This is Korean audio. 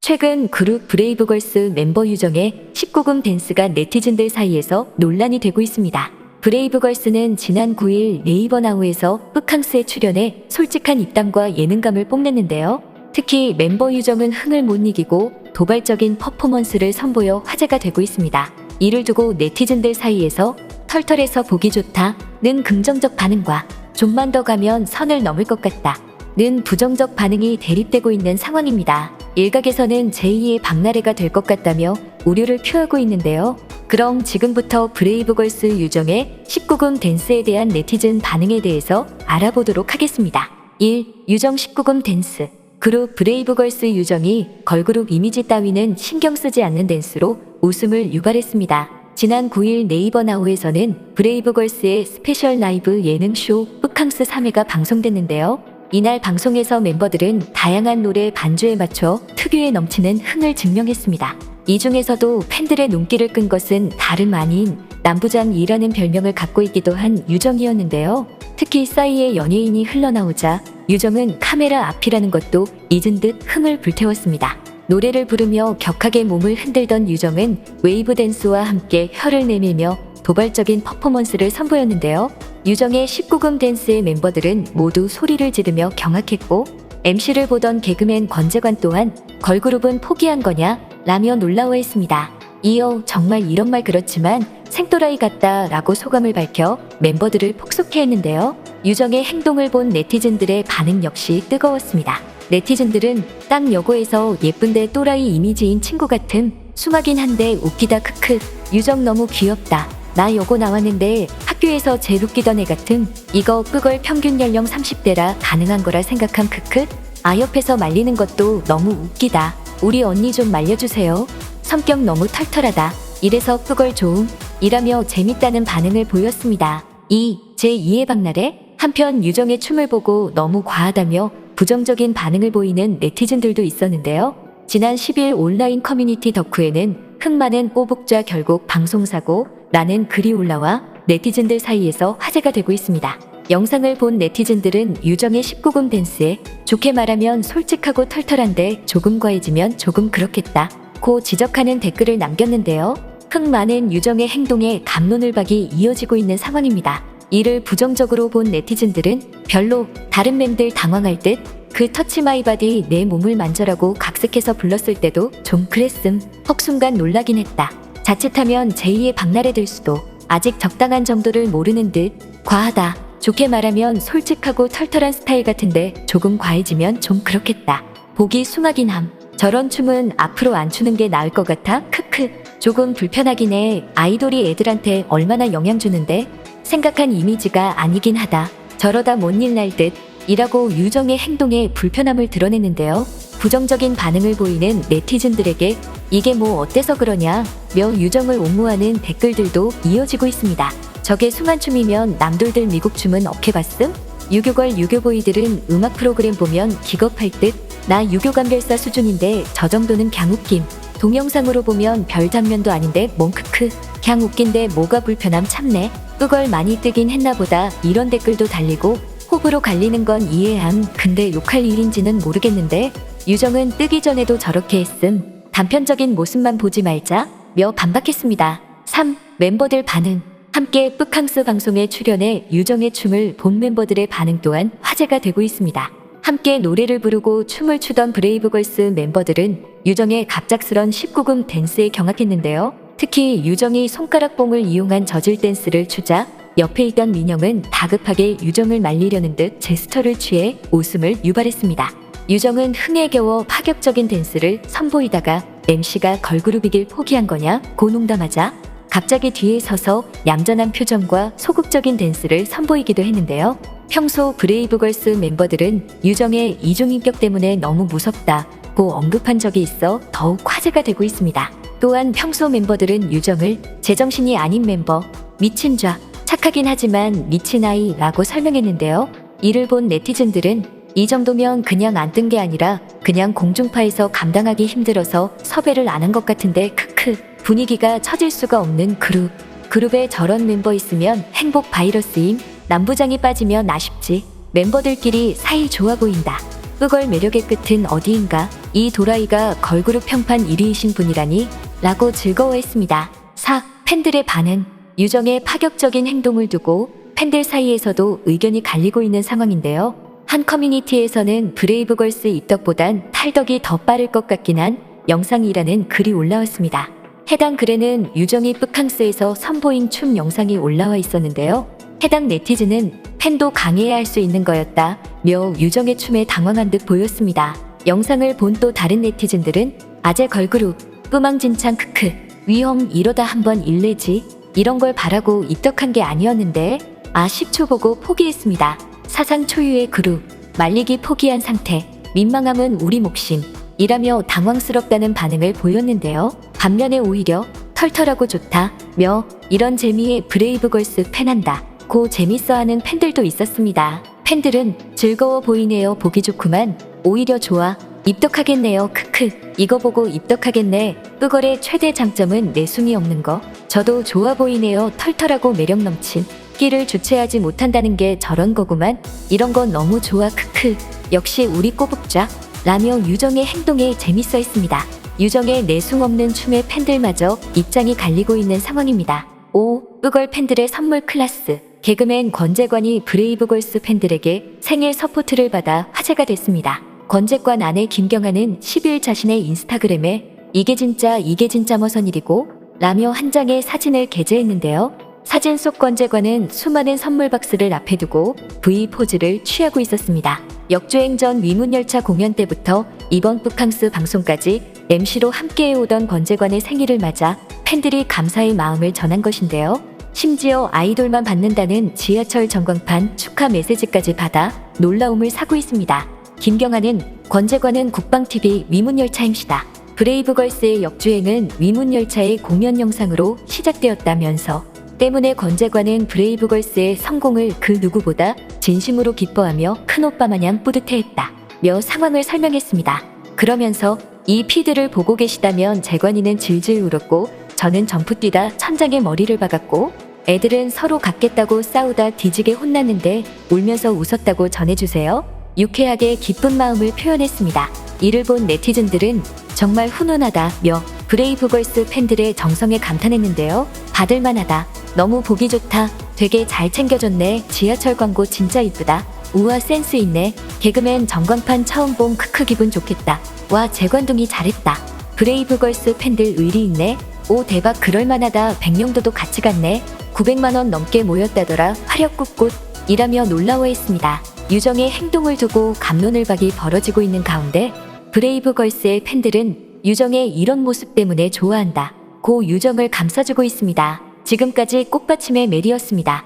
최근 그룹 브레이브걸스 멤버 유정의 19금 댄스가 네티즌들 사이에서 논란이 되고 있습니다. 브레이브걸스는 지난 9일 네이버 나우에서 흑캉스에 출연해 솔직한 입담과 예능감을 뽐냈는데요. 특히 멤버 유정은 흥을 못 이기고 도발적인 퍼포먼스를 선보여 화제가 되고 있습니다. 이를 두고 네티즌들 사이에서 털털해서 보기 좋다는 긍정적 반응과 좀만 더 가면 선을 넘을 것 같다는 부정적 반응이 대립되고 있는 상황입니다. 일각에서는 제2의 박나래가 될 것 같다며 우려를 표하고 있는데요. 그럼 지금부터 브레이브걸스 유정의 19금 댄스에 대한 네티즌 반응에 대해서 알아보도록 하겠습니다. 1. 유정 19금 댄스. 그룹 브레이브걸스 유정이 걸그룹 이미지 따위는 신경 쓰지 않는 댄스로 웃음을 유발했습니다. 지난 9일 네이버 나우에서는 브레이브걸스의 스페셜 라이브 예능쇼 흑캉스 3회가 방송됐는데요. 이날 방송에서 멤버들은 다양한 노래 반주에 맞춰 특유의 넘치는 흥을 증명했습니다. 이 중에서도 팬들의 눈길을 끈 것은 다름 아닌 남부장이라는 별명을 갖고 있기도 한 유정이었는데요. 특히 싸이의 연예인이 흘러나오자 유정은 카메라 앞이라는 것도 잊은 듯 흥을 불태웠습니다. 노래를 부르며 격하게 몸을 흔들던 유정은 웨이브 댄스와 함께 혀를 내밀며 도발적인 퍼포먼스를 선보였는데요. 유정의 19금 댄스의 멤버들은 모두 소리를 지르며 경악했고 MC를 보던 개그맨 권재관 또한 걸그룹은 포기한 거냐? 라며 놀라워했습니다. 이어 정말 이런 말 그렇지만 생또라이 같다 라고 소감을 밝혀 멤버들을 폭소케 했는데요. 유정의 행동을 본 네티즌들의 반응 역시 뜨거웠습니다. 네티즌들은 딱 여고에서 예쁜데 또라이 이미지인 친구 같음, 숭하긴 한데 웃기다 크크, 유정 너무 귀엽다, 나 여고 나왔는데 학교에서 제일 웃기던 애 같음, 이거 뿌걸 평균 연령 30대라 가능한 거라 생각함 크크, 아 옆에서 말리는 것도 너무 웃기다, 우리 언니 좀 말려주세요, 성격 너무 털털하다, 이래서 뿌걸 좋음, 이라며 재밌다는 반응을 보였습니다. 2. 제2의 박나래? 한편 유정의 춤을 보고 너무 과하다며 부정적인 반응을 보이는 네티즌들도 있었는데요. 지난 10일 온라인 커뮤니티 덕후에는 흥 많은 꼬북자 결국 방송사고 라는 글이 올라와 네티즌들 사이에서 화제가 되고 있습니다. 영상을 본 네티즌들은 유정의 19금 댄스에 좋게 말하면 솔직하고 털털한데 조금 과해지면 조금 그렇겠다 고 지적하는 댓글을 남겼는데요. 흥 많은 유정의 행동에 갑론을박이 이어지고 있는 상황입니다. 이를 부정적으로 본 네티즌들은 별로 다른 멤들 당황할 듯 그 터치 마이 바디 내 몸을 만져라고 각색해서 불렀을 때도 좀 그랬음 헉 순간 놀라긴 했다. 자칫하면 제2의 박나래 될 수도 아직 적당한 정도를 모르는 듯 과하다. 좋게 말하면 솔직하고 털털한 스타일 같은데 조금 과해지면 좀 그렇겠다. 보기 숭하긴 함. 저런 춤은 앞으로 안 추는 게 나을 것 같아? 크크. 조금 불편하긴 해. 아이돌이 애들한테 얼마나 영향 주는데 생각한 이미지가 아니긴 하다. 저러다 뭔 일 날 듯 이라고 유정의 행동에 불편함을 드러냈는데요. 부정적인 반응을 보이는 네티즌들에게 이게 뭐 어때서 그러냐 며 유정을 옹호하는 댓글들도 이어지고 있습니다. 저게 숭한 춤이면 남돌들 미국 춤은 어케 봤음? 유교걸 유교보이들은 음악 프로그램 보면 기겁할 듯 나 유교감별사 수준인데 저 정도는 갱 웃김. 동영상으로 보면 별 장면도 아닌데 뭔 크크 갱 웃긴데 뭐가 불편함 참네. 그걸 많이 뜨긴 했나 보다 이런 댓글도 달리고 호불호 갈리는 건 이해함. 근데 욕할 일인지는 모르겠는데 유정은 뜨기 전에도 저렇게 했음. 단편적인 모습만 보지 말자 며 반박했습니다. 3. 멤버들 반응. 함께 흑캉스 방송에 출연해 유정의 춤을 본 멤버들의 반응 또한 화제가 되고 있습니다. 함께 노래를 부르고 춤을 추던 브레이브걸스 멤버들은 유정의 갑작스런 19금 댄스에 경악했는데요. 특히 유정이 손가락봉을 이용한 저질 댄스를 추자 옆에 있던 민영은 다급하게 유정을 말리려는 듯 제스처를 취해 웃음을 유발했습니다. 유정은 흥에 겨워 파격적인 댄스를 선보이다가 MC가 걸그룹이길 포기한 거냐 고 농담하자 갑자기 뒤에 서서 얌전한 표정과 소극적인 댄스를 선보이기도 했는데요. 평소 브레이브걸스 멤버들은 유정의 이중인격 때문에 너무 무섭다고 언급한 적이 있어 더욱 화제가 되고 있습니다. 또한 평소 멤버들은 유정을 제정신이 아닌 멤버, 미친 좌, 착하긴 하지만 미친 아이라고 설명했는데요. 이를 본 네티즌들은 이 정도면 그냥 안 뜬 게 아니라 그냥 공중파에서 감당하기 힘들어서 섭외를 안 한 것 같은데 크크. 분위기가 처질 수가 없는 그룹. 그룹에 저런 멤버 있으면 행복 바이러스임. 남부장이 빠지면 아쉽지. 멤버들끼리 사이 좋아 보인다. 뿌걸 매력의 끝은 어디인가? 이 도라이가 걸그룹 평판 1위이신 분이라니? 라고 즐거워했습니다. 4. 팬들의 반응. 유정의 파격적인 행동을 두고 팬들 사이에서도 의견이 갈리고 있는 상황인데요. 한 커뮤니티에서는 브레이브걸스 입덕보단 탈덕이 더 빠를 것 같긴 한 영상이라는 글이 올라왔습니다. 해당 글에는 유정이 쁘캉스에서 선보인 춤 영상이 올라와 있었는데요. 해당 네티즌은 팬도 강해야 할 수 있는 거였다 며 유정의 춤에 당황한 듯 보였습니다. 영상을 본 또 다른 네티즌들은 아재 걸그룹 뿌망진창 크크 위험 이러다 한번 일내지 이런 걸 바라고 입덕한 게 아니었는데 10초 보고 포기했습니다. 사상 초유의 그룹 말리기 포기한 상태 민망함은 우리 몫임 이라며 당황스럽다는 반응을 보였는데요. 반면에 오히려 털털하고 좋다 며 이런 재미에 브레이브걸스 팬한다 고 재밌어하는 팬들도 있었습니다. 팬들은 즐거워 보이네요 보기 좋구만 오히려 좋아 입덕하겠네요 크크 이거 보고 입덕하겠네 뿌걸의 최대 장점은 내숭이 없는 거 저도 좋아 보이네요 털털하고 매력 넘친 끼를 주체하지 못한다는 게 저런 거구만 이런 건 너무 좋아 크크 역시 우리 꼬북자 라며 유정의 행동에 재밌어 했습니다. 유정의 내숭 없는 춤에 팬들마저 입장이 갈리고 있는 상황입니다. 5. 뿌걸 팬들의 선물 클래스. 개그맨 권재관이 브레이브걸스 팬들에게 생일 서포트를 받아 화제가 됐습니다. 권재관 아내 김경아는 10일 자신의 인스타그램에 이게 진짜 머선 일이고 라며 한 장의 사진을 게재했는데요. 사진 속 권재관은 수많은 선물 박스를 앞에 두고 V 포즈를 취하고 있었습니다. 역주행 전 위문열차 공연 때부터 이번 쁘캉스 방송까지 MC로 함께해오던 권재관의 생일을 맞아 팬들이 감사의 마음을 전한 것인데요. 심지어 아이돌만 받는다는 지하철 전광판 축하 메시지까지 받아 놀라움을 사고 있습니다. 김경아는 권재관은 국방TV 위문열차 MC다. 브레이브걸스의 역주행은 위문열차의 공연 영상으로 시작되었다면서 때문에 권재관은 브레이브걸스의 성공을 그 누구보다 진심으로 기뻐하며 큰오빠 마냥 뿌듯해했다 며 상황을 설명했습니다. 그러면서 이 피드를 보고 계시다면 재관이는 질질 울었고 저는 점프 뛰다 천장에 머리를 박았고 애들은 서로 갖겠다고 싸우다 뒤지게 혼났는데 울면서 웃었다고 전해주세요. 유쾌하게 기쁜 마음을 표현했습니다. 이를 본 네티즌들은 정말 훈훈하다 며 브레이브걸스 팬들의 정성에 감탄했는데요. 받을만하다. 너무 보기 좋다. 되게 잘 챙겨줬네. 지하철 광고 진짜 이쁘다. 우와 센스 있네. 개그맨 전광판 처음 본 크크 기분 좋겠다. 와 재관둥이 잘했다. 브레이브걸스 팬들 의리 있네. 오 대박 그럴만하다. 100명도도 같이 갔네. 900만원 넘게 모였다더라. 화력 꿋꿋 이라며 놀라워했습니다. 유정의 행동을 두고 갑론을박이 벌어지고 있는 가운데 브레이브걸스의 팬들은 유정의 이런 모습 때문에 좋아한다 고 유정을 감싸주고 있습니다. 지금까지 꽃받침의 메리였습니다.